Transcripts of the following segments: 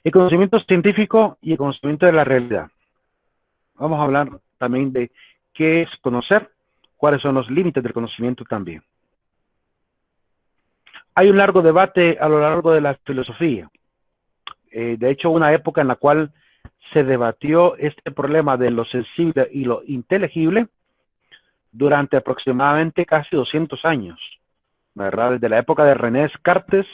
El conocimiento científico y el conocimiento de la realidad. Vamos a hablar también de qué es conocer, cuáles son los límites del conocimiento también. Hay un largo debate a lo largo de la filosofía. De hecho, una época en la cual se debatió este problema de lo sensible y lo inteligible durante aproximadamente casi 200 años, ¿verdad? Desde la época de René Descartes,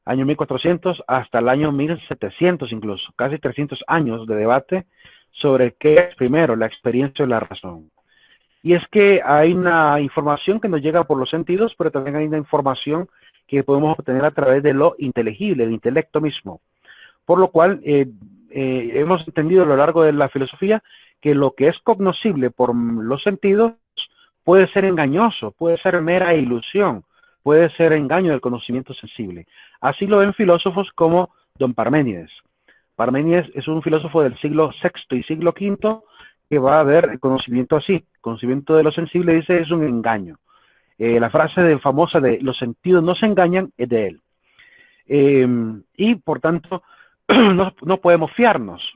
año 1400, hasta el año 1700 incluso, casi 300 años de debate sobre qué es primero, la experiencia o la razón. Y es que hay una información que nos llega por los sentidos, pero también hay una información que podemos obtener a través de lo inteligible, el intelecto mismo. Por lo cual, hemos entendido a lo largo de la filosofía que lo que es cognoscible por los sentidos puede ser engañoso, puede ser mera ilusión, puede ser engaño del conocimiento sensible. Así lo ven filósofos como don Parménides. Parménides es un filósofo del siglo VI y siglo V que va a ver el conocimiento así. Conocimiento de lo sensible, dice, es un engaño. La frase famosa de los sentidos no se engañan es de él. Y por tanto, no podemos fiarnos,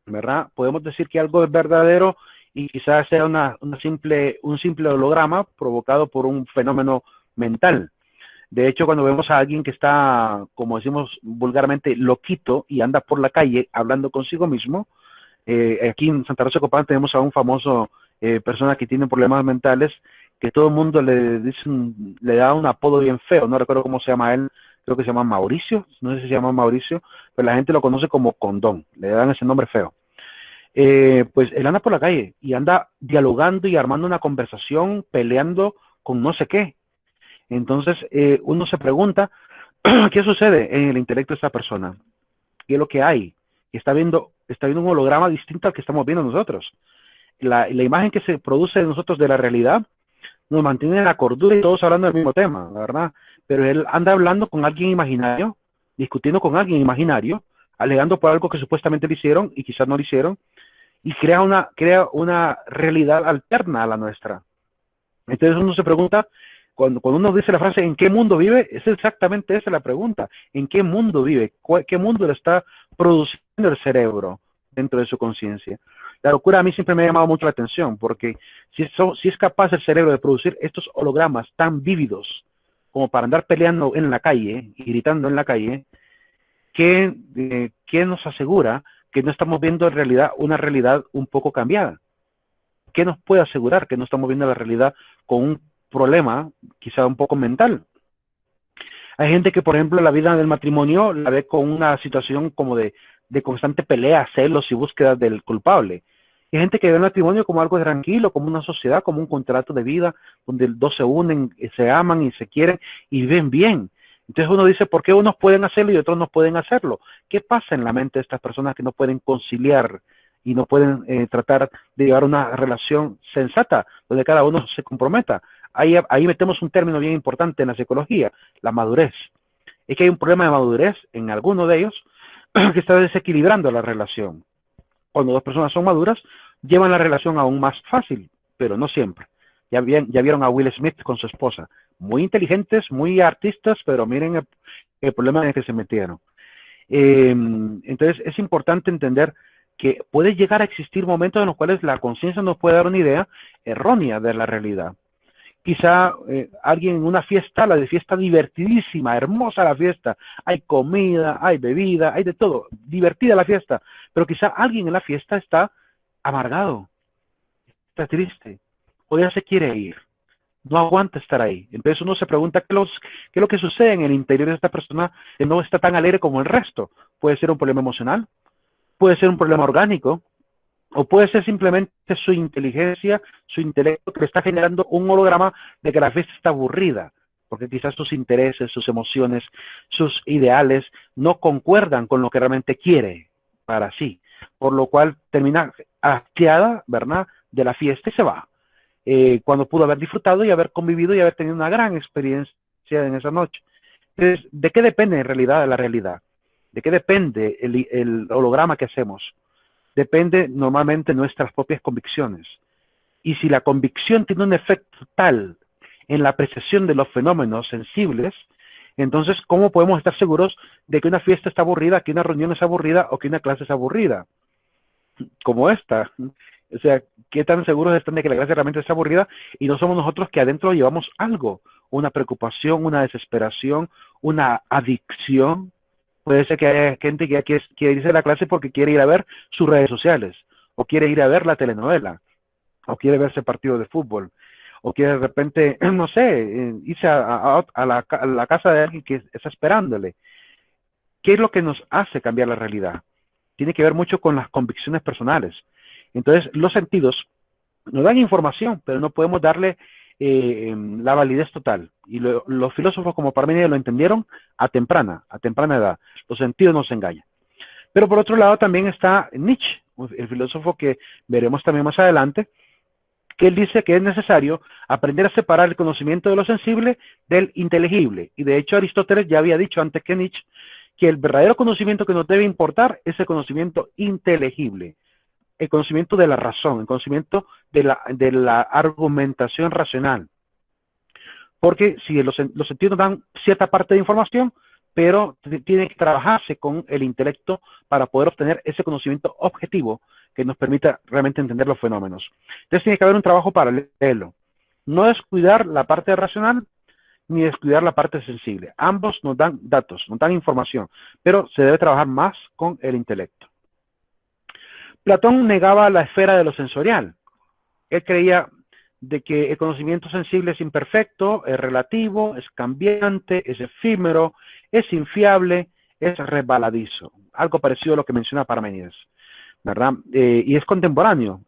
¿verdad? Podemos decir que algo es verdadero y quizás sea un simple holograma provocado por un fenómeno mental. De hecho, cuando vemos a alguien que está, como decimos vulgarmente, loquito y anda por la calle hablando consigo mismo, aquí en Santa Rosa de Copán tenemos a un famoso persona que tiene problemas mentales, que todo el mundo le da un apodo bien feo, no recuerdo cómo se llama él, creo que se llama Mauricio, no sé si se llama Mauricio, pero la gente lo conoce como Condón, le dan ese nombre feo. Pues él anda por la calle y anda dialogando y armando una conversación, peleando con no sé qué. Entonces uno se pregunta, ¿qué sucede en el intelecto de esta persona? ¿Qué es lo que hay? Está viendo un holograma distinto al que estamos viendo nosotros. La imagen que se produce de nosotros de la realidad nos mantiene en la cordura y todos hablando del mismo tema, la verdad. Pero él anda hablando con alguien imaginario, discutiendo con alguien imaginario, alegando por algo que supuestamente le hicieron y quizás no le hicieron, y crea una realidad alterna a la nuestra. Entonces uno se pregunta, cuando uno dice la frase ¿en qué mundo vive? Es exactamente esa la pregunta. ¿En qué mundo vive? ¿Qué mundo le está produciendo el cerebro dentro de su conciencia? La locura a mí siempre me ha llamado mucho la atención, porque si es capaz el cerebro de producir estos hologramas tan vívidos como para andar peleando en la calle y gritando en la calle, ¿qué nos asegura que no estamos viendo en realidad una realidad un poco cambiada? ¿Qué nos puede asegurar que no estamos viendo la realidad con un problema quizá un poco mental? Hay gente que, por ejemplo, la vida del matrimonio la ve con una situación como de constante pelea, celos y búsqueda del culpable. Hay gente que ve el matrimonio como algo tranquilo, como una sociedad, como un contrato de vida, donde los dos se unen, se aman y se quieren y viven bien. Entonces uno dice, ¿por qué unos pueden hacerlo y otros no pueden hacerlo? ¿Qué pasa en la mente de estas personas que no pueden conciliar y no pueden tratar de llevar una relación sensata, donde cada uno se comprometa? Ahí metemos un término bien importante en la psicología, la madurez. Es que hay un problema de madurez en alguno de ellos que está desequilibrando la relación. Cuando dos personas son maduras, llevan la relación aún más fácil, pero no siempre. Ya vieron a Will Smith con su esposa. Muy inteligentes, muy artistas, pero miren el problema en el que se metieron. Entonces es importante entender que puede llegar a existir momentos en los cuales la conciencia nos puede dar una idea errónea de la realidad. Quizá alguien en una fiesta, la de fiesta divertidísima, hermosa la fiesta, hay comida, hay bebida, hay de todo, divertida la fiesta, pero quizá alguien en la fiesta está amargado, está triste, o ya se quiere ir, no aguanta estar ahí. Entonces uno se pregunta qué es lo que sucede en el interior de esta persona que no está tan alegre como el resto. Puede ser un problema emocional, puede ser un problema orgánico, o puede ser simplemente su inteligencia, su intelecto que le está generando un holograma de que la fiesta está aburrida, porque quizás sus intereses, sus emociones, sus ideales no concuerdan con lo que realmente quiere para sí, por lo cual termina hastiada, ¿verdad?, de la fiesta y se va, cuando pudo haber disfrutado y haber convivido y haber tenido una gran experiencia en esa noche. Entonces, ¿de qué depende en realidad la realidad? ¿De qué depende el holograma que hacemos? Depende normalmente de nuestras propias convicciones. Y si la convicción tiene un efecto tal en la apreciación de los fenómenos sensibles, Entonces, ¿cómo podemos estar seguros de que una fiesta está aburrida, que una reunión es aburrida o que una clase es aburrida? Como esta. O sea, ¿qué tan seguros están de que la clase realmente está aburrida y no somos nosotros que adentro llevamos algo? Una preocupación, una desesperación, una adicción. Puede ser que haya gente que quiere irse a la clase porque quiere ir a ver sus redes sociales, o quiere ir a ver la telenovela, o quiere verse partido de fútbol, o quiere de repente, no sé, irse a la casa de alguien que está esperándole. ¿Qué es lo que nos hace cambiar la realidad? Tiene que ver mucho con las convicciones personales. Entonces, los sentidos nos dan información, pero no podemos darle la validez total. Y los filósofos como Parménides lo entendieron a temprana edad. Los sentidos nos engañan. Pero por otro lado también está Nietzsche, el filósofo que veremos también más adelante, que él dice que es necesario aprender a separar el conocimiento de lo sensible del inteligible. Y de hecho Aristóteles ya había dicho antes que Nietzsche que el verdadero conocimiento que nos debe importar es el conocimiento inteligible, el conocimiento de la razón, el conocimiento de la argumentación racional. Porque si los sentidos dan cierta parte de información, pero tiene que trabajarse con el intelecto para poder obtener ese conocimiento objetivo que nos permita realmente entender los fenómenos. Entonces tiene que haber un trabajo paralelo. No descuidar la parte racional ni descuidar la parte sensible. Ambos nos dan datos, nos dan información, pero se debe trabajar más con el intelecto. Platón negaba la esfera de lo sensorial. Él creía de que el conocimiento sensible es imperfecto, es relativo, es cambiante, es efímero, es infiable, es resbaladizo. Algo parecido a lo que menciona Parménides, ¿verdad? Y es contemporáneo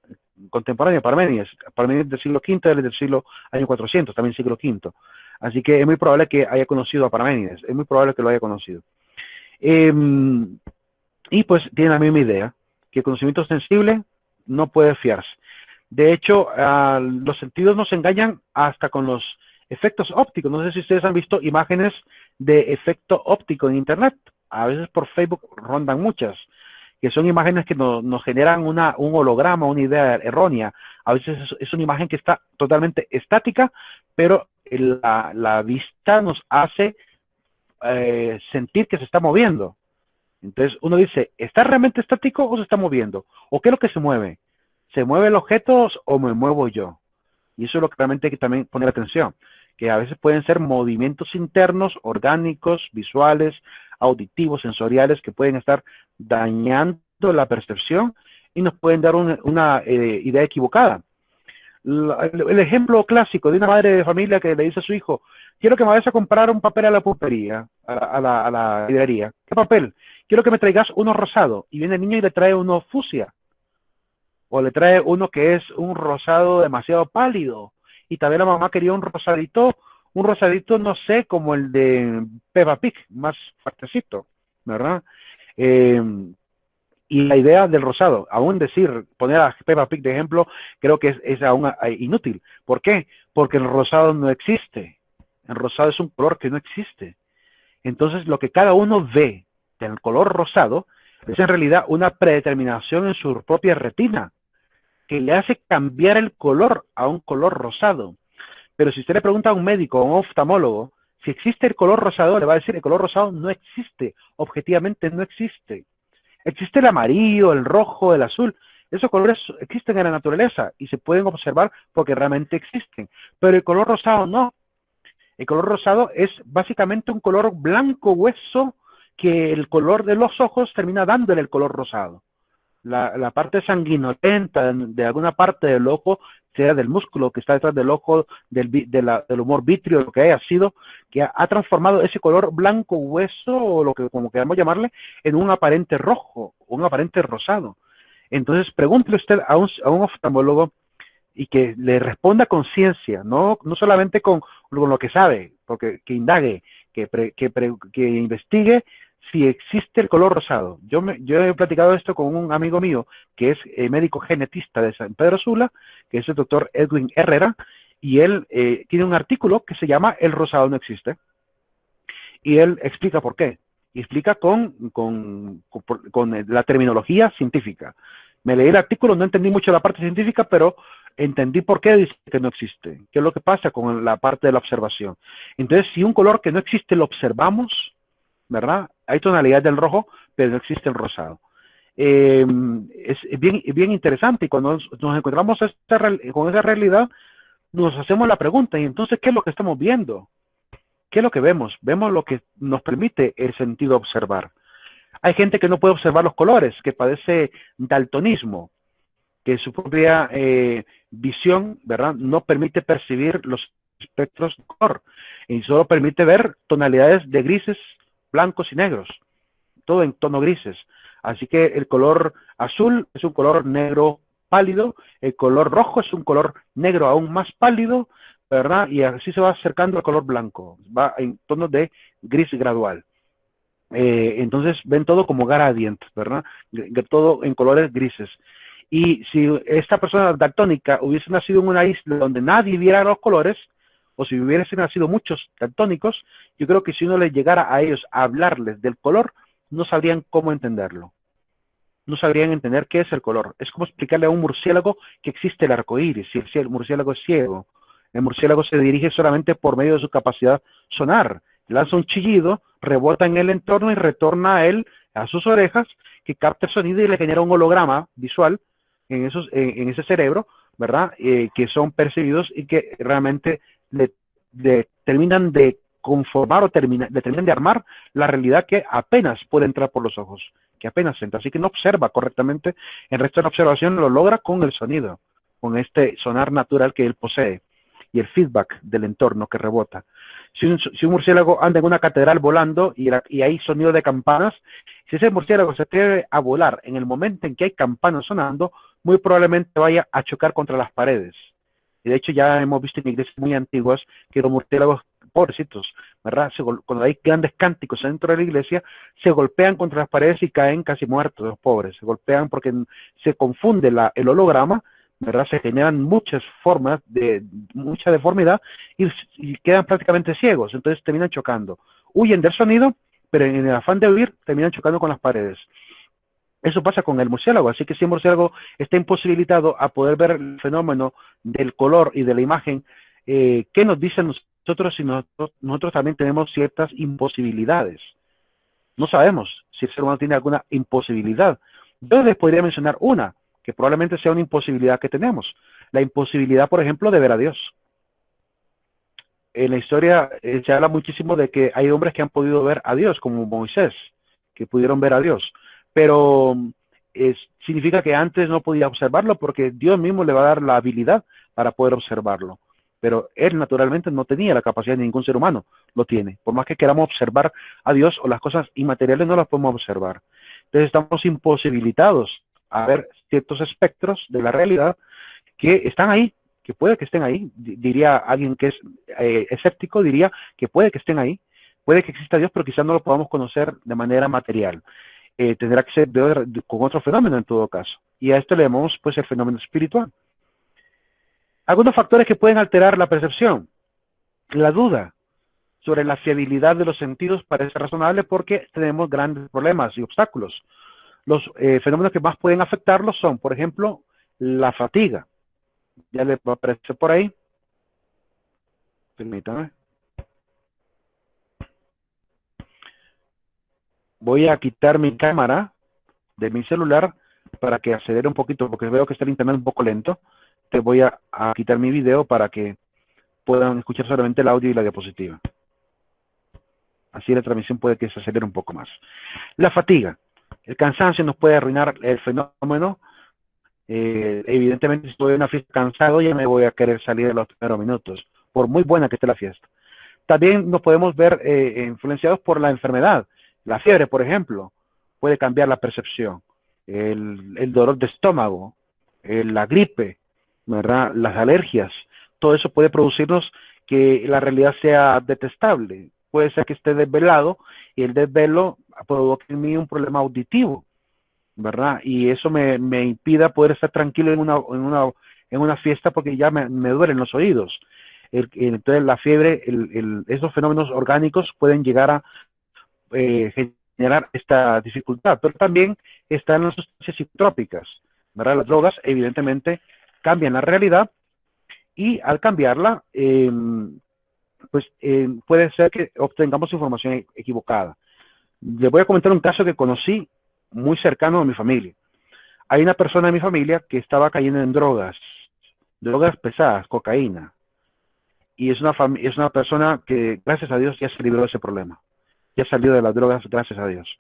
a Parménides. Parménides del siglo V, él es del siglo año 400, también siglo V. Así que es muy probable que haya conocido a Parménides, es muy probable que lo haya conocido. Y pues tiene la misma idea, que el conocimiento sensible no puede fiarse. De hecho, los sentidos nos engañan hasta con los efectos ópticos. No sé si ustedes han visto imágenes de efecto óptico en Internet. A veces por Facebook rondan muchas, que son imágenes que nos generan un holograma, una idea errónea. A veces es una imagen que está totalmente estática, pero la vista nos hace sentir que se está moviendo. Entonces uno dice, ¿está realmente estático o se está moviendo? ¿O qué es lo que se mueve? ¿Se mueve el objeto o me muevo yo? Y eso es lo que realmente hay que también poner atención, que a veces pueden ser movimientos internos, orgánicos, visuales, auditivos, sensoriales, que pueden estar dañando la percepción y nos pueden dar una idea equivocada. El ejemplo clásico de una madre de familia que le dice a su hijo, quiero que me vayas a comprar un papel a la pulpería, a la librería. ¿Qué papel? Quiero que me traigas uno rosado. Y viene el niño y le trae uno fucsia. O le trae uno que es un rosado demasiado pálido. Y también la mamá quería un rosadito, no sé, como el de Peppa Pig, más fuertecito, ¿verdad? Y la idea del rosado, aún decir, poner a Peppa Pig de ejemplo, creo que es aún inútil. ¿Por qué? Porque el rosado no existe. El rosado es un color que no existe. Entonces, lo que cada uno ve del color rosado es en realidad una predeterminación en su propia retina, que le hace cambiar el color a un color rosado. Pero si usted le pregunta a un médico o a un oftalmólogo si existe el color rosado, le va a decir el color rosado no existe, objetivamente no existe. Existe el amarillo, el rojo, el azul. Esos colores existen en la naturaleza y se pueden observar porque realmente existen. Pero el color rosado no. El color rosado es básicamente un color blanco hueso que el color de los ojos termina dándole el color rosado. La parte sanguinolenta de alguna parte del ojo, sea del músculo que está detrás del ojo, del humor vítreo, lo que haya sido, que ha transformado ese color blanco hueso, o lo que como queramos llamarle, en un aparente rojo, un aparente rosado. Entonces pregúntele usted a un oftalmólogo y que le responda con ciencia, no solamente con lo que sabe, porque que indague, que investigue si existe el color rosado. Yo he platicado esto con un amigo mío que es médico genetista de San Pedro Sula, que es el doctor Edwin Herrera, y él tiene un artículo que se llama El rosado no existe, y él explica por qué, y explica con la terminología científica. Me leí el artículo, no entendí mucho la parte científica, pero Entendí por qué dice que no existe, qué es lo que pasa con la parte de la observación. Entonces, si un color que no existe lo observamos, ¿verdad? Hay tonalidad del rojo, pero no existe el rosado. Eh, es bien interesante y cuando nos encontramos con esa realidad, nos hacemos la pregunta, ¿y entonces qué es lo que estamos viendo? ¿Qué es lo que vemos? Vemos lo que nos permite el sentido observar. Hay gente que no puede observar los colores, que padece daltonismo, que su propia visión, ¿verdad?, no permite percibir los espectros de color y solo permite ver tonalidades de grises, blancos y negros, todo en tono grises. Así que el color azul es un color negro pálido, el color rojo es un color negro aún más pálido, ¿verdad? Y así se va acercando al color blanco, va en tono de gris gradual. Entonces ven todo como gradient, ¿verdad? Todo en colores grises. Y si esta persona daltónica hubiese nacido en una isla donde nadie viera los colores, o si hubiesen nacido muchos daltónicos, yo creo que si uno les llegara a ellos a hablarles del color, no sabrían cómo entenderlo. No sabrían entender qué es el color. Es como explicarle a un murciélago que existe el arco iris, si el murciélago es ciego. El murciélago se dirige solamente por medio de su capacidad sonar. Lanza un chillido, rebota en el entorno y retorna a él, a sus orejas, que capta el sonido y le genera un holograma visual en ese cerebro, ¿verdad? Que son percibidos y que realmente le terminan de conformar o le terminan de armar la realidad que apenas puede entrar por los ojos, que apenas entra. Así que no observa correctamente, el resto de la observación lo logra con el sonido, con este sonar natural que él posee y el feedback del entorno que rebota. Si un murciélago anda en una catedral volando y hay sonido de campanas, si ese murciélago se atreve a volar en el momento en que hay campanas sonando, muy probablemente vaya a chocar contra las paredes. Y de hecho ya hemos visto en iglesias muy antiguas que los murciélagos, pobrecitos, ¿verdad? Cuando hay grandes cánticos dentro de la iglesia, se golpean contra las paredes y caen casi muertos los pobres. Se golpean porque se confunde el holograma, ¿verdad? Se generan muchas formas de mucha deformidad y quedan prácticamente ciegos, entonces terminan chocando. Huyen del sonido, pero en el afán de huir terminan chocando con las paredes. Eso pasa con el murciélago, así que si el murciélago está imposibilitado a poder ver el fenómeno del color y de la imagen, ¿qué nos dicen nosotros si nosotros también tenemos ciertas imposibilidades? No sabemos si el ser humano tiene alguna imposibilidad. Yo les podría mencionar una, que probablemente sea una imposibilidad que tenemos. La imposibilidad, por ejemplo, de ver a Dios. En la historia se habla muchísimo de que hay hombres que han podido ver a Dios, como Moisés, que pudieron ver a Dios. Pero significa que antes no podía observarlo porque Dios mismo le va a dar la habilidad para poder observarlo. Pero él naturalmente no tenía la capacidad, de ningún ser humano lo tiene. Por más que queramos observar a Dios o las cosas inmateriales, no las podemos observar. Entonces estamos imposibilitados a ver ciertos espectros de la realidad que están ahí, que puede que estén ahí. Diría alguien que es escéptico, diría que puede que estén ahí. Puede que exista Dios, pero quizás no lo podamos conocer de manera material. Tendrá que ser con otro fenómeno en todo caso. Y a esto le llamamos pues el fenómeno espiritual. Algunos factores que pueden alterar la percepción. La duda sobre la fiabilidad de los sentidos parece razonable porque tenemos grandes problemas y obstáculos. Los fenómenos que más pueden afectarlos son, por ejemplo, la fatiga. Ya le va a aparecer por ahí. Permítame. Voy a quitar mi cámara de mi celular para que acelere un poquito, porque veo que está el internet un poco lento. Te voy a quitar mi video para que puedan escuchar solamente el audio y la diapositiva. Así la transmisión puede que se acelere un poco más. La fatiga. El cansancio nos puede arruinar el fenómeno. Evidentemente, si estoy en una fiesta cansado, ya me voy a querer salir de los primeros minutos, por muy buena que esté la fiesta. También nos podemos ver influenciados por la enfermedad. La fiebre, por ejemplo, puede cambiar la percepción. El dolor de estómago, la gripe, ¿verdad? Las alergias, todo eso puede producirnos que la realidad sea detestable. Puede ser que esté desvelado y el desvelo provoque en mí un problema auditivo, ¿verdad? Y eso me impida poder estar tranquilo en una fiesta porque ya me duelen los oídos. Entonces la fiebre, esos fenómenos orgánicos pueden llegar a generar esta dificultad, pero también están las sustancias psicotrópicas, ¿verdad? Las drogas evidentemente cambian la realidad y al cambiarla, puede ser que obtengamos información equivocada. Les voy a comentar un caso que conocí muy cercano a mi familia. Hay una persona de mi familia que estaba cayendo en drogas pesadas, cocaína. Y es una persona que, gracias a Dios, ya se libró de ese problema. Ya salió de las drogas, gracias a Dios.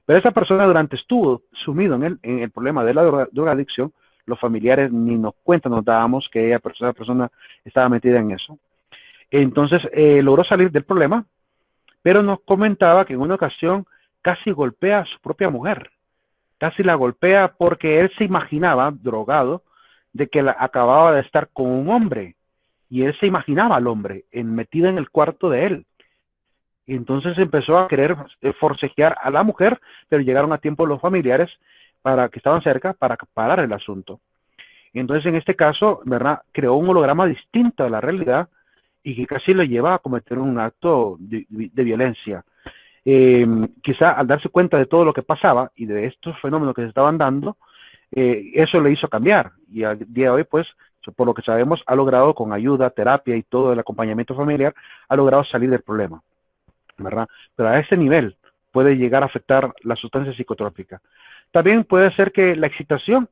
Pero esa persona durante estuvo sumido en el problema de la drogadicción. Los familiares ni nos cuentan, nos dábamos que esa persona estaba metida en eso. Entonces logró salir del problema, pero nos comentaba que en una ocasión casi golpea a su propia mujer. Casi la golpea porque él se imaginaba, drogado, de que acababa de estar con un hombre. Y él se imaginaba al hombre metido en el cuarto de él. Y entonces empezó a querer forcejear a la mujer, pero llegaron a tiempo los familiares que estaban cerca para parar el asunto. Y entonces en este caso, ¿verdad?, creó un holograma distinto a la realidad y que casi lo lleva a cometer un acto de violencia. Quizá al darse cuenta de todo lo que pasaba y de estos fenómenos que se estaban dando, eso le hizo cambiar. Y al día de hoy, pues, por lo que sabemos, ha logrado con ayuda, terapia y todo el acompañamiento familiar, ha logrado salir del problema, ¿verdad? Pero a ese nivel puede llegar a afectar la sustancia psicotrópica. También puede ser que la excitación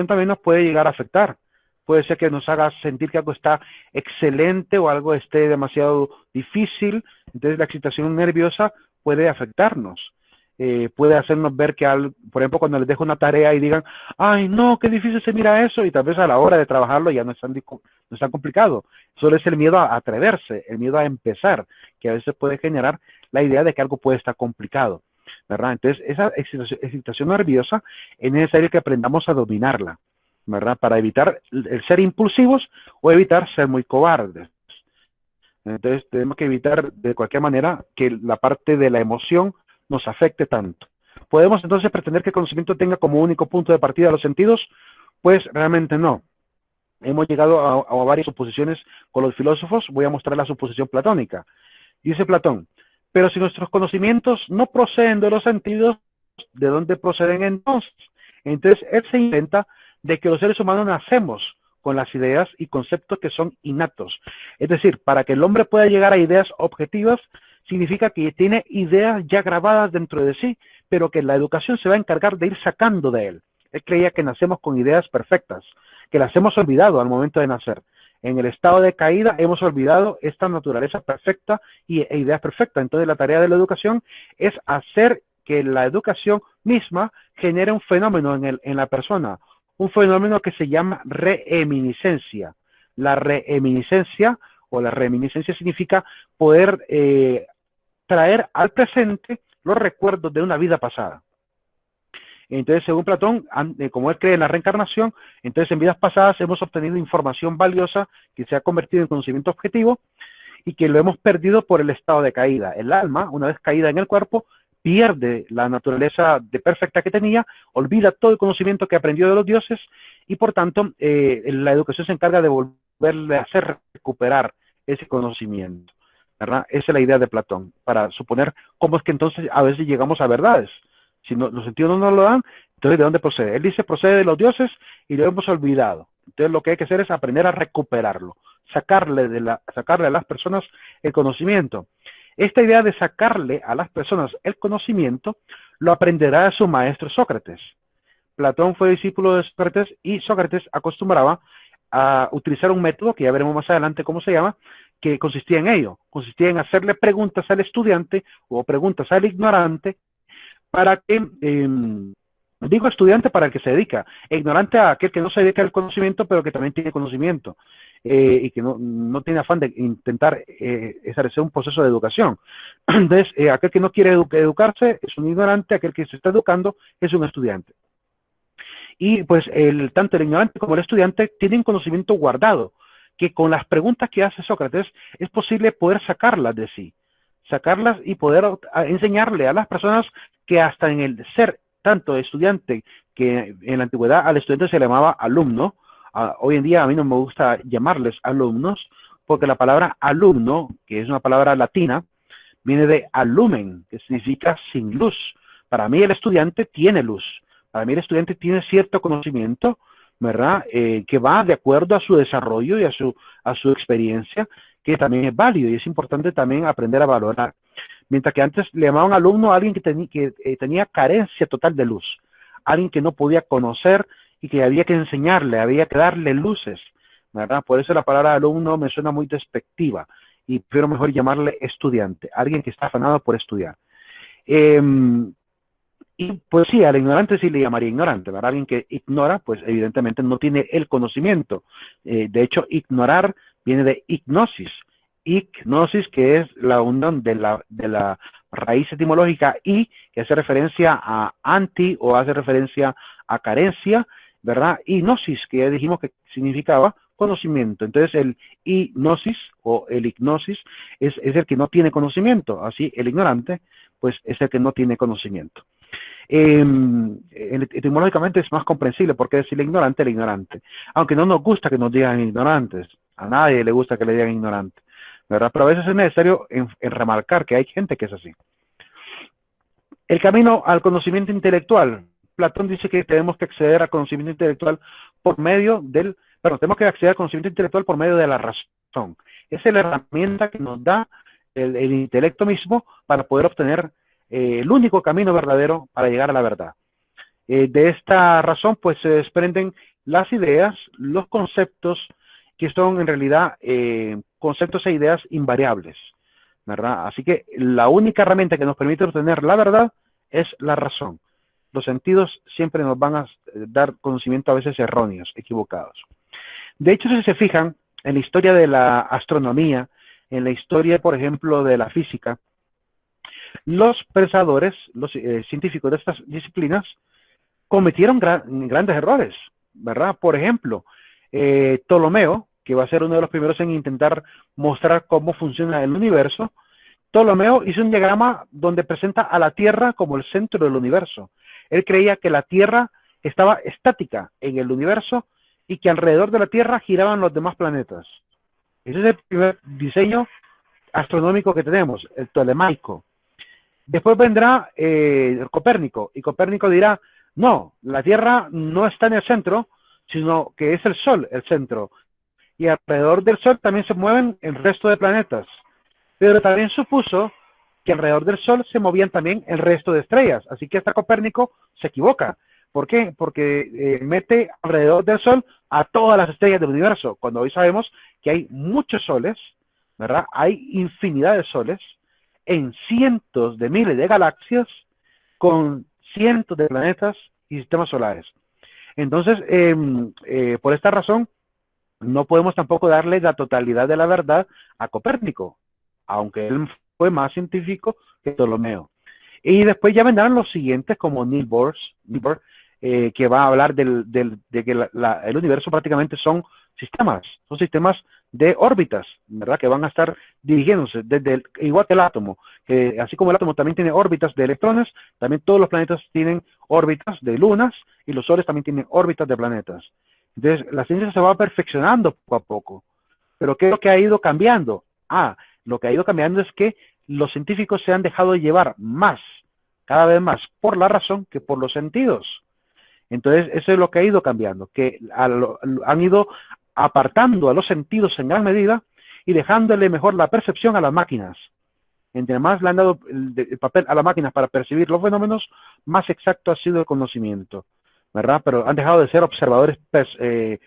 también nos puede llegar a afectar. Puede ser que nos haga sentir que algo está excelente o algo esté demasiado difícil. Entonces la excitación nerviosa puede afectarnos. Puede hacernos ver que, por ejemplo, cuando les dejo una tarea y digan, ay, no, qué difícil se mira eso, y tal vez a la hora de trabajarlo ya no es tan complicado. Solo es el miedo a atreverse, el miedo a empezar, que a veces puede generar la idea de que algo puede estar complicado, ¿verdad? Entonces, esa excitación nerviosa es necesario que aprendamos a dominarla, ¿verdad? Para evitar el ser impulsivos o evitar ser muy cobardes. Entonces, tenemos que evitar de cualquier manera que la parte de la emoción nos afecte tanto. ¿Podemos entonces pretender que el conocimiento tenga como único punto de partida los sentidos? Pues realmente no. Hemos llegado a varias suposiciones con los filósofos. Voy a mostrar la suposición platónica. Dice Platón, pero si nuestros conocimientos no proceden de los sentidos, ¿de dónde proceden entonces? Entonces él se inventa de que los seres humanos nacemos con las ideas y conceptos que son innatos. Es decir, para que el hombre pueda llegar a ideas objetivas, significa que tiene ideas ya grabadas dentro de sí, pero que la educación se va a encargar de ir sacando de él. Él creía que nacemos con ideas perfectas, que las hemos olvidado al momento de nacer. En el estado de caída hemos olvidado esta naturaleza perfecta e ideas perfectas. Entonces la tarea de la educación es hacer que la educación misma genere un fenómeno en la persona, un fenómeno que se llama reeminiscencia. La reeminiscencia o la reminiscencia significa poder traer al presente los recuerdos de una vida pasada. Entonces, según Platón, como él cree en la reencarnación, entonces en vidas pasadas hemos obtenido información valiosa que se ha convertido en conocimiento objetivo y que lo hemos perdido por el estado de caída. El alma, una vez caída en el cuerpo, pierde la naturaleza de perfecta que tenía, olvida todo el conocimiento que aprendió de los dioses y por tanto la educación se encarga de volverle a hacer recuperar ese conocimiento, ¿verdad? Esa es la idea de Platón, para suponer cómo es que entonces a veces llegamos a verdades. Si no, los sentidos no nos lo dan, entonces ¿de dónde procede? Él dice procede de los dioses y lo hemos olvidado. Entonces lo que hay que hacer es aprender a recuperarlo, sacarle a las personas el conocimiento. Esta idea de sacarle a las personas el conocimiento lo aprenderá de su maestro Sócrates. Platón fue discípulo de Sócrates y Sócrates acostumbraba a utilizar un método, que ya veremos más adelante cómo se llama, que consistía en ello. Consistía en hacerle preguntas al estudiante o preguntas al ignorante para que, digo estudiante para el que se dedica, ignorante a aquel que no se dedica al conocimiento, pero que también tiene conocimiento y que no tiene afán de intentar establecer un proceso de educación. Entonces, aquel que no quiere educarse es un ignorante, aquel que se está educando es un estudiante. Y pues tanto el ignorante como el estudiante tienen conocimiento guardado, que con las preguntas que hace Sócrates es posible poder sacarlas de sí, sacarlas y poder enseñarle a las personas que hasta en el ser tanto estudiante, que en la antigüedad al estudiante se le llamaba alumno, hoy en día a mí no me gusta llamarles alumnos, porque la palabra alumno, que es una palabra latina, viene de alumen, que significa sin luz. Para mí el estudiante tiene luz, para mí el estudiante tiene cierto conocimiento, ¿verdad? Que va de acuerdo a su desarrollo y a su experiencia, que también es válido y es importante también aprender a valorar. Mientras que antes le llamaban alumno a alguien que tenía carencia total de luz, alguien que no podía conocer y que había que enseñarle, había que darle luces, ¿verdad? Por eso la palabra alumno me suena muy despectiva y prefiero mejor llamarle estudiante, alguien que está afanado por estudiar. Eh, y pues sí, al ignorante sí le llamaría ignorante, ¿verdad? Alguien que ignora, pues evidentemente no tiene el conocimiento. De hecho, ignorar viene de ignosis. Ignosis, que es la unión de la raíz etimológica y, que hace referencia a anti o hace referencia a carencia, ¿verdad? Y gnosis, que ya dijimos que significaba conocimiento. Entonces el ignosis o el ignosis es el que no tiene conocimiento. Así el ignorante, pues es el que no tiene conocimiento. Etimológicamente es más comprensible porque decirle ignorante el ignorante, aunque no nos gusta que nos digan ignorantes, a nadie le gusta que le digan ignorante, ¿verdad? Pero a veces es necesario en remarcar que hay gente que es así. El camino al conocimiento intelectual. Platón dice que tenemos que acceder al conocimiento intelectual por medio tenemos que acceder al conocimiento intelectual por medio de la razón. Esa es la herramienta que nos da el intelecto mismo para poder obtener el único camino verdadero para llegar a la verdad. De esta razón, pues se desprenden las ideas, los conceptos, que son en realidad conceptos e ideas invariables, ¿verdad? Así que la única herramienta que nos permite obtener la verdad es la razón. Los sentidos siempre nos van a dar conocimiento a veces erróneos, equivocados. De hecho, si se fijan en la historia de la astronomía, en la historia, por ejemplo, de la física, los pensadores, los científicos de estas disciplinas, cometieron grandes errores, ¿verdad? Por ejemplo, Ptolomeo, que va a ser uno de los primeros en intentar mostrar cómo funciona el universo, Ptolomeo hizo un diagrama donde presenta a la Tierra como el centro del universo. Él creía que la Tierra estaba estática en el universo y que alrededor de la Tierra giraban los demás planetas. Ese es el primer diseño astronómico que tenemos, el tolemaico. Después vendrá Copérnico, y Copérnico dirá, no, la Tierra no está en el centro, sino que es el Sol el centro. Y alrededor del Sol también se mueven el resto de planetas. Pero también supuso que alrededor del Sol se movían también el resto de estrellas. Así que hasta Copérnico se equivoca. ¿Por qué? Porque mete alrededor del Sol a todas las estrellas del universo, cuando hoy sabemos que hay muchos soles, ¿verdad? Hay infinidad de soles en cientos de miles de galaxias con cientos de planetas y sistemas solares. Entonces, por esta razón, no podemos tampoco darle la totalidad de la verdad a Copérnico, aunque él fue más científico que Ptolomeo. Y después ya vendrán los siguientes, como Niels Bohr, que va a hablar de que el universo prácticamente son sistemas de órbitas, ¿verdad? Que van a estar dirigiéndose desde igual que el átomo, que así como el átomo también tiene órbitas de electrones, también todos los planetas tienen órbitas de lunas y los soles también tienen órbitas de planetas. Entonces, la ciencia se va perfeccionando poco a poco. Pero ¿qué es lo que ha ido cambiando? Lo que ha ido cambiando es que los científicos se han dejado llevar más, cada vez más, por la razón que por los sentidos. Entonces, eso es lo que ha ido cambiando, que han ido apartando a los sentidos en gran medida y dejándole mejor la percepción a las máquinas. Entre más le han dado el papel a las máquinas para percibir los fenómenos, más exacto ha sido el conocimiento, ¿verdad? Pero han dejado de ser observadores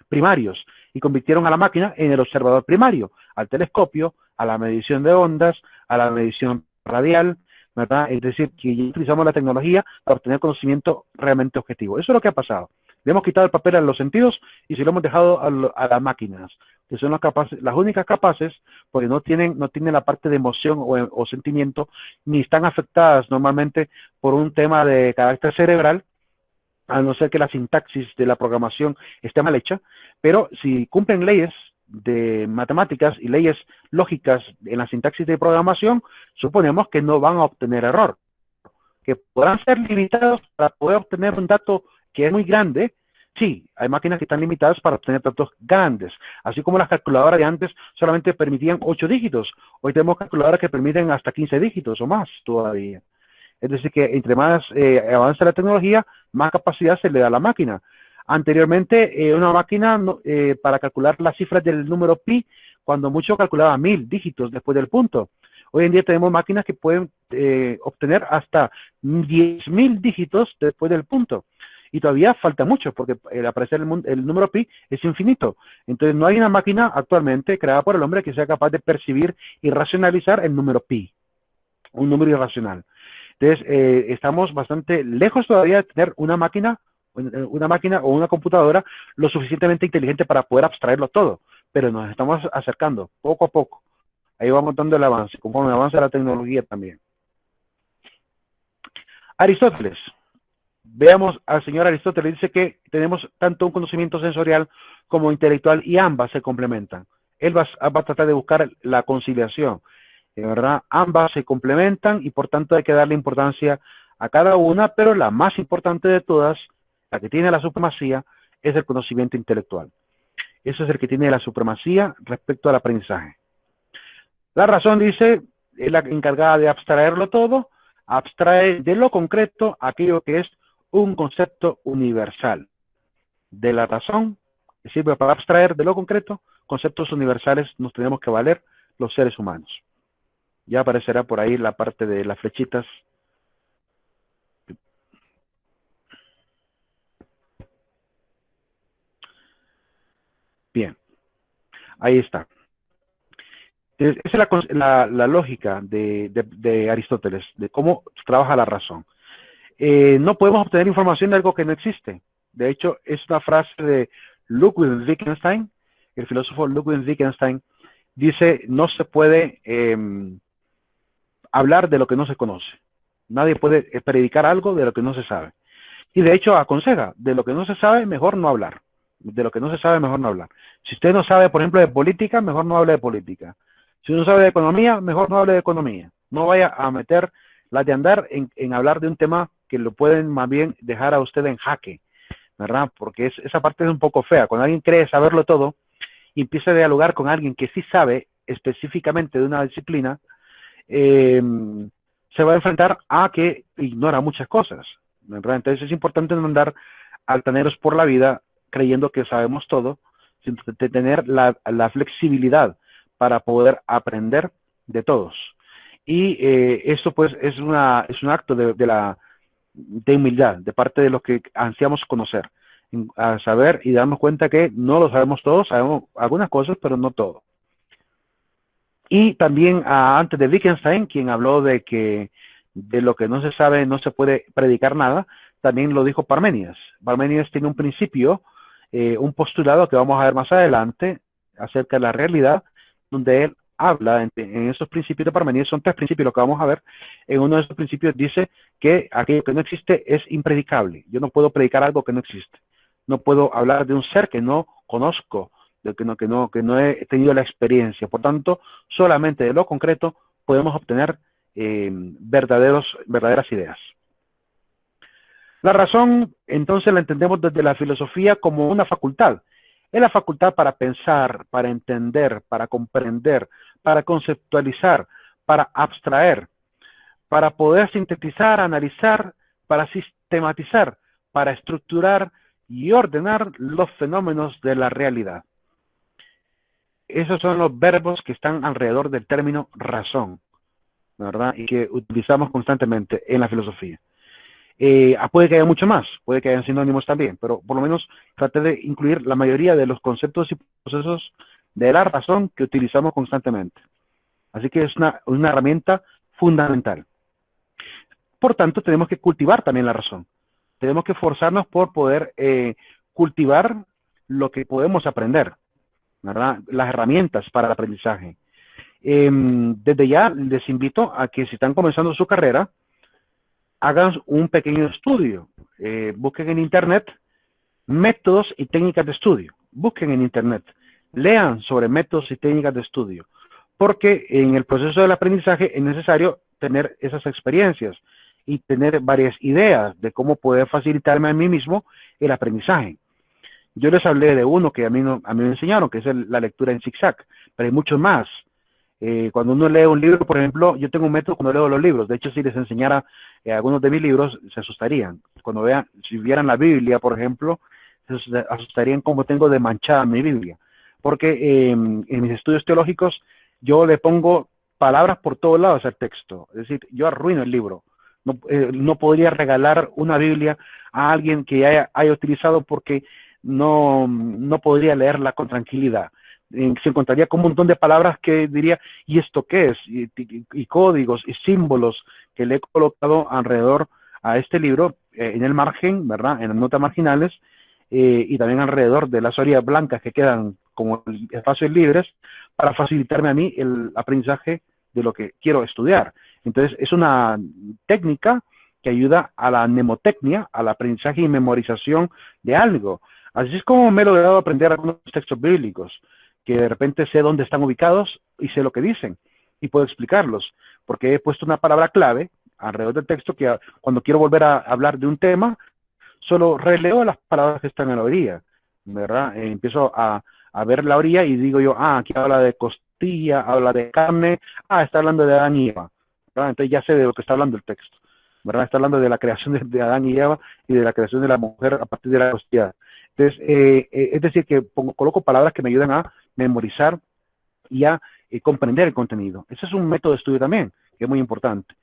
primarios y convirtieron a la máquina en el observador primario, al telescopio, a la medición de ondas, a la medición radial, ¿verdad? Es decir, que ya utilizamos la tecnología para obtener conocimiento realmente objetivo. Eso es lo que ha pasado. Le hemos quitado el papel a los sentidos y se lo hemos dejado a las máquinas, que son las únicas capaces, porque no tienen la parte de emoción o sentimiento, ni están afectadas normalmente por un tema de carácter cerebral, a no ser que la sintaxis de la programación esté mal hecha, pero si cumplen leyes de matemáticas y leyes lógicas en la sintaxis de programación, suponemos que no van a obtener error, que podrán ser limitados para poder obtener un dato que es muy grande. Sí, hay máquinas que están limitadas para obtener datos grandes, así como las calculadoras de antes solamente permitían 8 dígitos. Hoy tenemos calculadoras que permiten hasta 15 dígitos o más todavía. Es decir, que entre más avanza la tecnología, más capacidad se le da a la máquina. Anteriormente, una máquina para calcular las cifras del número pi, cuando mucho calculaba 1000 dígitos después del punto. Hoy en día tenemos máquinas que pueden obtener hasta 10.000 dígitos después del punto. Y todavía falta mucho, porque al aparecer el número pi es infinito. Entonces no hay una máquina actualmente creada por el hombre que sea capaz de percibir y racionalizar el número pi, un número irracional. Entonces estamos bastante lejos todavía de tener una máquina o una computadora lo suficientemente inteligente para poder abstraerlo todo, pero nos estamos acercando poco a poco. Ahí vamos dando el avance, conforme avanza la tecnología también. Aristóteles. Veamos al señor Aristóteles, dice que tenemos tanto un conocimiento sensorial como intelectual y ambas se complementan. Él va a tratar de buscar la conciliación, ¿verdad? Ambas se complementan y por tanto hay que darle importancia a cada una, pero la más importante de todas, la que tiene la supremacía, es el conocimiento intelectual. Eso es el que tiene la supremacía respecto al aprendizaje. La razón, dice, es la encargada de abstraerlo todo, abstrae de lo concreto aquello que es un concepto universal. De la razón, que sirve para abstraer de lo concreto, conceptos universales nos tenemos que valer los seres humanos. Ya aparecerá por ahí la parte de las flechitas. Bien, ahí está. Esa es la lógica de Aristóteles, de cómo trabaja la razón. No podemos obtener información de algo que no existe. De hecho, es una frase de Ludwig Wittgenstein, el filósofo Ludwig Wittgenstein, dice, no se puede hablar de lo que no se conoce. Nadie puede predicar algo de lo que no se sabe. Y de hecho aconseja, de lo que no se sabe, mejor no hablar. De lo que no se sabe, mejor no hablar. Si usted no sabe, por ejemplo, de política, mejor no hable de política. Si uno sabe de economía, mejor no hable de economía. No vaya a meter la de andar en hablar de un tema que lo pueden más bien dejar a usted en jaque, ¿verdad? Porque esa parte es un poco fea. Cuando alguien cree saberlo todo y empieza a dialogar con alguien que sí sabe específicamente de una disciplina, se va a enfrentar a que ignora muchas cosas, ¿verdad? Entonces es importante no andar altaneros por la vida creyendo que sabemos todo, sino de tener la flexibilidad para poder aprender de todos. Y esto pues es un acto de humildad, de parte de los que ansiamos conocer, a saber y darnos cuenta que no lo sabemos todos, sabemos algunas cosas, pero no todo. Y también antes de Wittgenstein, quien habló de que de lo que no se sabe no se puede predicar nada, también lo dijo Parménides. Parménides tiene un principio, un postulado que vamos a ver más adelante acerca de la realidad, donde él habla en esos principios de Parménides, son 3 principios los que vamos a ver. En uno de esos principios dice que aquello que no existe es impredicable. Yo no puedo predicar algo que no existe. No puedo hablar de un ser que no conozco, de que no he tenido la experiencia. Por tanto, solamente de lo concreto podemos obtener verdaderas ideas. La razón, entonces, la entendemos desde la filosofía como una facultad. Es la facultad para pensar, para entender, para comprender, para conceptualizar, para abstraer, para poder sintetizar, analizar, para sistematizar, para estructurar y ordenar los fenómenos de la realidad. Esos son los verbos que están alrededor del término razón, ¿verdad? Y que utilizamos constantemente en la filosofía. Puede que haya mucho más, puede que hayan sinónimos también, pero por lo menos traté de incluir la mayoría de los conceptos y procesos de la razón que utilizamos constantemente. Así que es una herramienta fundamental. Por tanto, tenemos que cultivar también la razón. Tenemos que esforzarnos por poder cultivar lo que podemos aprender, ¿verdad? Las herramientas para el aprendizaje. Desde ya les invito a que si están comenzando su carrera, hagan un pequeño estudio. Busquen en internet métodos y técnicas de estudio. Busquen en internet. Lean sobre métodos y técnicas de estudio. Porque en el proceso del aprendizaje es necesario tener esas experiencias y tener varias ideas de cómo poder facilitarme a mí mismo el aprendizaje. Yo les hablé de uno que a mí me enseñaron, que es la lectura en zigzag, pero hay muchos más. Cuando uno lee un libro, por ejemplo, yo tengo un método cuando leo los libros. De hecho, si les enseñara algunos de mis libros, se asustarían. Si vieran la Biblia, por ejemplo, se asustarían como tengo de manchada mi Biblia. Porque en mis estudios teológicos yo le pongo palabras por todos lados al texto. Es decir, yo arruino el libro. No podría regalar una Biblia a alguien que haya utilizado porque no podría leerla con tranquilidad. Se encontraría con un montón de palabras que diría, ¿y esto qué es? Y códigos y símbolos que le he colocado alrededor a este libro, en el margen, ¿verdad? En las notas marginales, y también alrededor de las orillas blancas que quedan como espacios libres para facilitarme a mí el aprendizaje de lo que quiero estudiar. Entonces, es una técnica que ayuda a la mnemotecnia, al aprendizaje y memorización de algo. Así es como me he logrado aprender algunos textos bíblicos, que de repente sé dónde están ubicados y sé lo que dicen, y puedo explicarlos, porque he puesto una palabra clave alrededor del texto que cuando quiero volver a hablar de un tema, solo releo las palabras que están en la orilla, ¿verdad? Empiezo a ver la orilla y digo yo, aquí habla de costilla, habla de carne, está hablando de Adán y Eva, ¿verdad? Entonces ya sé de lo que está hablando el texto, ¿verdad? Está hablando de la creación de Adán y Eva y de la creación de la mujer a partir de la costilla. Entonces, es decir, que coloco palabras que me ayudan a memorizar y a comprender el contenido. Ese es un método de estudio también, que es muy importante.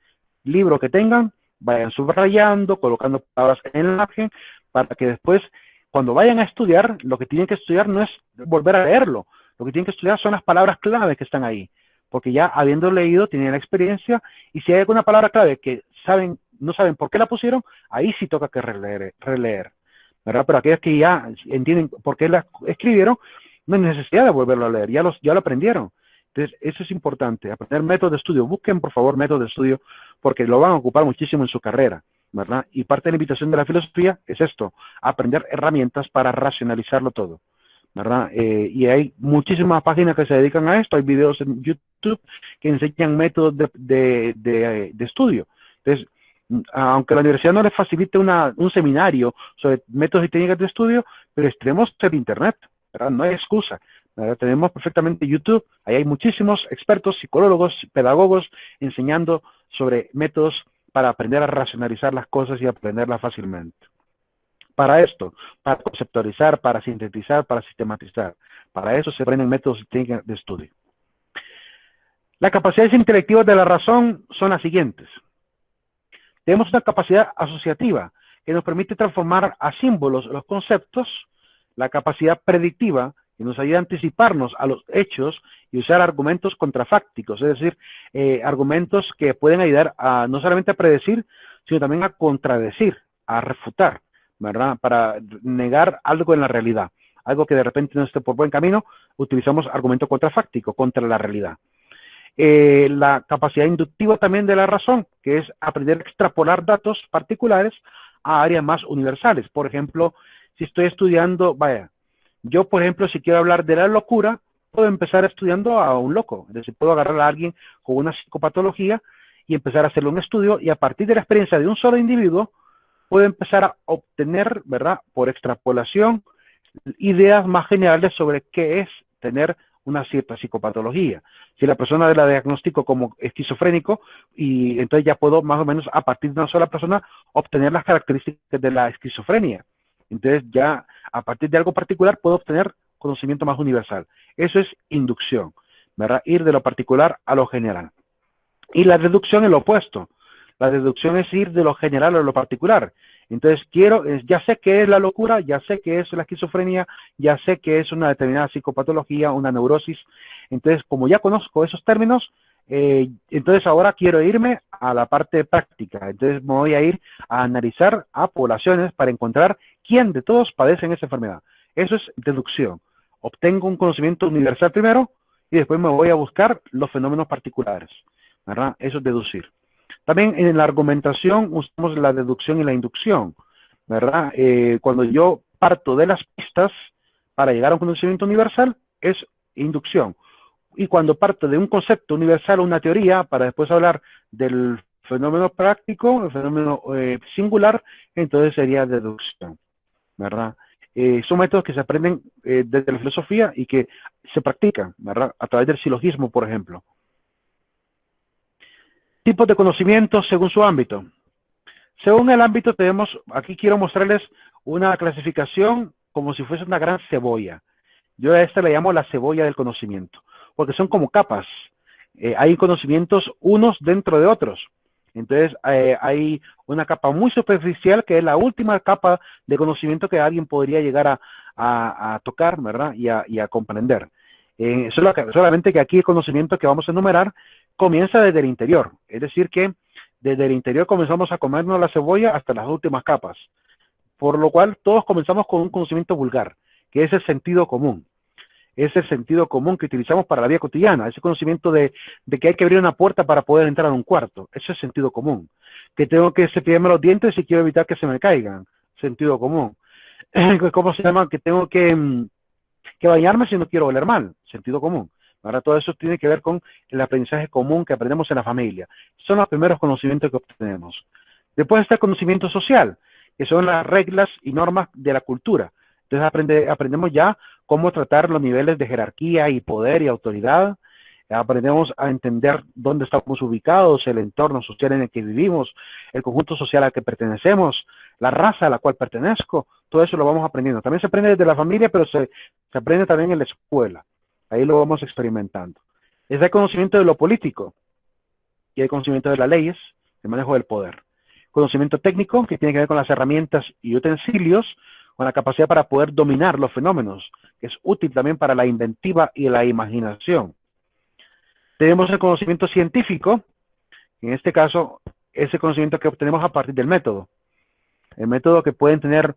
Libro que tengan, vayan subrayando, colocando palabras en el margen, para que después, cuando vayan a estudiar, lo que tienen que estudiar no es volver a leerlo, lo que tienen que estudiar son las palabras clave que están ahí, porque ya habiendo leído, tienen la experiencia, y si hay alguna palabra clave que no saben por qué la pusieron, ahí sí toca que releer, ¿verdad? Pero aquellos que ya entienden por qué la escribieron, no hay necesidad de volverlo a leer, ya lo aprendieron. Entonces, eso es importante, aprender métodos de estudio. Busquen, por favor, métodos de estudio, porque lo van a ocupar muchísimo en su carrera, ¿verdad? Y parte de la invitación de la filosofía es esto, aprender herramientas para racionalizarlo todo, ¿verdad? Y hay muchísimas páginas que se dedican a esto, hay videos en YouTube que enseñan métodos de estudio. Entonces, aunque la universidad no les facilite un seminario sobre métodos y técnicas de estudio, pero tenemos el Internet, ¿verdad? No hay excusa. Tenemos perfectamente YouTube, ahí hay muchísimos expertos, psicólogos, pedagogos enseñando sobre métodos para aprender a racionalizar las cosas y aprenderlas fácilmente. Para esto, para conceptualizar, para sintetizar, para sistematizar. Para eso se aprenden métodos y técnicas de estudio. Las capacidades intelectivas de la razón son las siguientes. Tenemos una capacidad asociativa que nos permite transformar a símbolos los conceptos, la capacidad predictiva que nos ayuda a anticiparnos a los hechos y usar argumentos contrafácticos, es decir, argumentos que pueden ayudar a no solamente a predecir, sino también a contradecir, a refutar, ¿verdad? Para negar algo en la realidad, algo que de repente no esté por buen camino, utilizamos argumento contrafáctico contra la realidad. La capacidad inductiva también de la razón, que es aprender a extrapolar datos particulares a áreas más universales. Por ejemplo, si estoy estudiando, yo por ejemplo, si quiero hablar de la locura, puedo empezar estudiando a un loco. Es decir, puedo agarrar a alguien con una psicopatología y empezar a hacerle un estudio, y a partir de la experiencia de un solo individuo, puedo empezar a obtener, ¿verdad?, por extrapolación, ideas más generales sobre qué es tener una cierta psicopatología. Si la persona la diagnostico como esquizofrénico, y entonces ya puedo más o menos a partir de una sola persona obtener las características de la esquizofrenia. Entonces ya a partir de algo particular puedo obtener conocimiento más universal. Eso es inducción, ¿verdad? Ir de lo particular a lo general. Y la deducción es lo opuesto. La deducción es ir de lo general a lo particular. Entonces ya sé qué es la locura, ya sé qué es la esquizofrenia, ya sé qué es una determinada psicopatología, una neurosis. Entonces, como ya conozco esos términos, entonces ahora quiero irme a la parte práctica. Entonces me voy a ir a analizar a poblaciones para encontrar quién de todos padecen esa enfermedad. Eso es deducción. Obtengo un conocimiento universal primero y después me voy a buscar los fenómenos particulares, ¿verdad? Eso es deducir. También en la argumentación usamos la deducción y la inducción, ¿verdad? Cuando yo parto de las pistas para llegar a un conocimiento universal, es inducción. Y cuando parto de un concepto universal, una teoría, para después hablar del fenómeno práctico, el fenómeno singular, entonces sería deducción, ¿verdad? Son métodos que se aprenden desde la filosofía y que se practican, ¿verdad? A través del silogismo, por ejemplo. Tipos de conocimientos según su ámbito. Según el ámbito tenemos, aquí quiero mostrarles una clasificación como si fuese una gran cebolla. Yo a esta le llamo la cebolla del conocimiento, porque son como capas. Hay conocimientos unos dentro de otros. Entonces hay una capa muy superficial que es la última capa de conocimiento que alguien podría llegar a tocar, ¿verdad? Y a comprender. Solamente que aquí el conocimiento que vamos a enumerar comienza desde el interior. Es decir que desde el interior comenzamos a comernos la cebolla hasta las últimas capas. Por lo cual todos comenzamos con un conocimiento vulgar, que es el sentido común. Es el sentido común que utilizamos para la vida cotidiana, ese conocimiento de que hay que abrir una puerta para poder entrar a un cuarto, eso es sentido común. Que tengo que cepillarme los dientes si quiero evitar que se me caigan, sentido común. ¿Cómo se llama? Que tengo que bañarme si no quiero oler mal, sentido común. Ahora todo eso tiene que ver con el aprendizaje común que aprendemos en la familia. Son los primeros conocimientos que obtenemos. Después está el conocimiento social, que son las reglas y normas de la cultura. Entonces aprendemos ya cómo tratar los niveles de jerarquía y poder y autoridad. Aprendemos a entender dónde estamos ubicados, el entorno social en el que vivimos, el conjunto social al que pertenecemos, la raza a la cual pertenezco. Todo eso lo vamos aprendiendo. También se aprende desde la familia, pero se aprende también en la escuela. Ahí lo vamos experimentando. Es el conocimiento de lo político y el conocimiento de las leyes, el manejo del poder. Conocimiento técnico, que tiene que ver con las herramientas y utensilios, con la capacidad para poder dominar los fenómenos, que es útil también para la inventiva y la imaginación. Tenemos el conocimiento científico, en este caso, ese conocimiento que obtenemos a partir del método. El método que pueden tener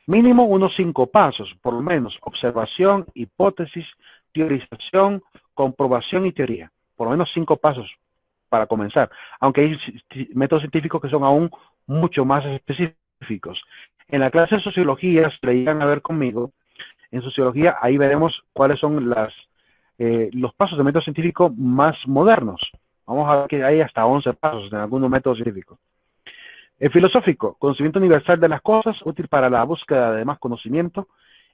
mínimo unos 5 pasos, por lo menos, observación, hipótesis, teorización, comprobación y teoría. Por lo menos 5 pasos para comenzar, aunque hay métodos científicos que son aún mucho más específicos. En la clase de sociología, si le llegan a ver conmigo, en sociología ahí veremos cuáles son los pasos de método científico más modernos. Vamos a ver que hay hasta 11 pasos en algunos métodos científicos. El filosófico, conocimiento universal de las cosas, útil para la búsqueda de más conocimiento.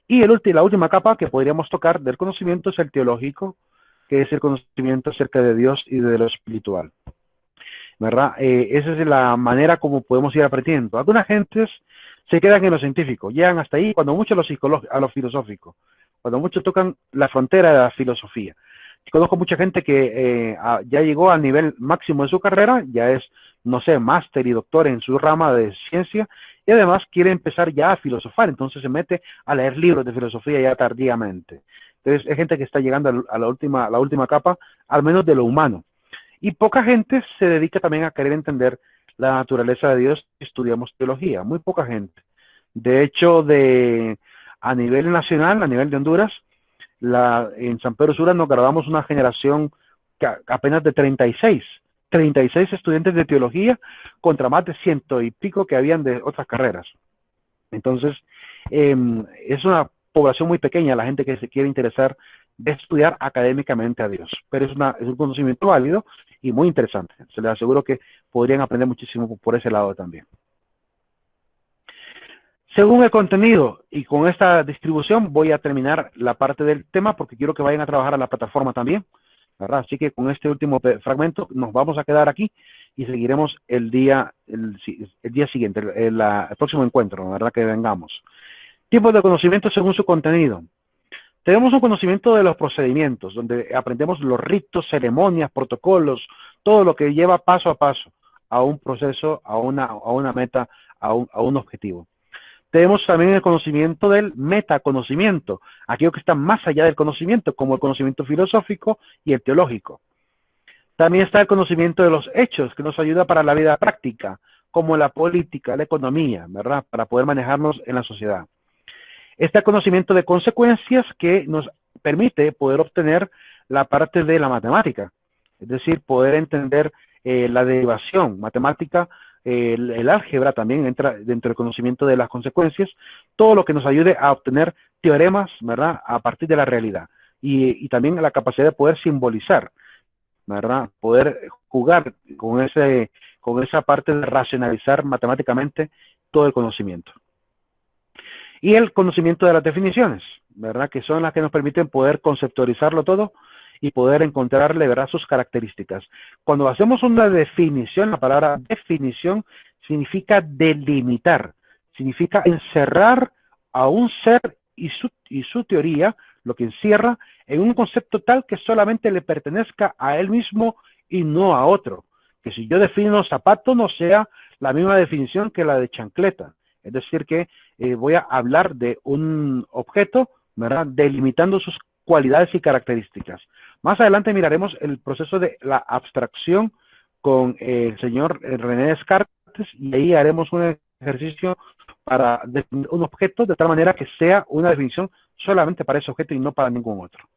Y la última capa que podríamos tocar del conocimiento es el teológico, que es el conocimiento acerca de Dios y de lo espiritual. ¿Verdad? Esa es la manera como podemos ir aprendiendo. Algunas gentes se quedan en lo científico, llegan hasta ahí, cuando mucho a lo filosófico, cuando mucho tocan la frontera de la filosofía. Conozco mucha gente que ya llegó al nivel máximo de su carrera, ya es, no sé, máster y doctor en su rama de ciencia, y además quiere empezar ya a filosofar, entonces se mete a leer libros de filosofía ya tardíamente. Entonces es gente que está llegando a la última capa, al menos de lo humano. Y poca gente se dedica también a querer entender la naturaleza de Dios si estudiamos teología, muy poca gente. De hecho, a nivel nacional, a nivel de Honduras, en San Pedro Sula nos graduamos una generación apenas de 36 estudiantes de teología contra más de 100 y pico que habían de otras carreras. Entonces, es una población muy pequeña la gente que se quiere interesar de estudiar académicamente a Dios, pero es un conocimiento válido y muy interesante. Se les aseguro que podrían aprender muchísimo por ese lado también. Según el contenido y con esta distribución voy a terminar la parte del tema porque quiero que vayan a trabajar a la plataforma también, ¿verdad? Así que con este último fragmento nos vamos a quedar aquí y seguiremos el día siguiente, el próximo encuentro, ¿verdad? Que vengamos. Tipos de conocimiento según su contenido. Tenemos un conocimiento de los procedimientos, donde aprendemos los ritos, ceremonias, protocolos, todo lo que lleva paso a paso a un proceso, a una meta, a un objetivo. Tenemos también el conocimiento del metaconocimiento, aquello que está más allá del conocimiento, como el conocimiento filosófico y el teológico. También está el conocimiento de los hechos, que nos ayuda para la vida práctica, como la política, la economía, ¿verdad? Para poder manejarnos en la sociedad. Está el conocimiento de consecuencias, que nos permite poder obtener la parte de la matemática, es decir, poder entender la derivación matemática. El álgebra también entra dentro del conocimiento de las consecuencias, todo lo que nos ayude a obtener teoremas, ¿verdad?, a partir de la realidad, y también la capacidad de poder simbolizar, ¿verdad?, poder jugar con esa parte de racionalizar matemáticamente todo el conocimiento. Y el conocimiento de las definiciones, ¿verdad?, que son las que nos permiten poder conceptualizarlo todo y poder encontrarle, ¿verdad?, sus características. Cuando hacemos una definición, la palabra definición significa delimitar, significa encerrar a un ser y su teoría, lo que encierra en un concepto tal que solamente le pertenezca a él mismo y no a otro. Que si yo defino zapato no sea la misma definición que la de chancleta. Es decir, que voy a hablar de un objeto, ¿verdad?, delimitando sus cualidades y características. Más adelante miraremos el proceso de la abstracción con el señor René Descartes, y ahí haremos un ejercicio para definir un objeto de tal manera que sea una definición solamente para ese objeto y no para ningún otro.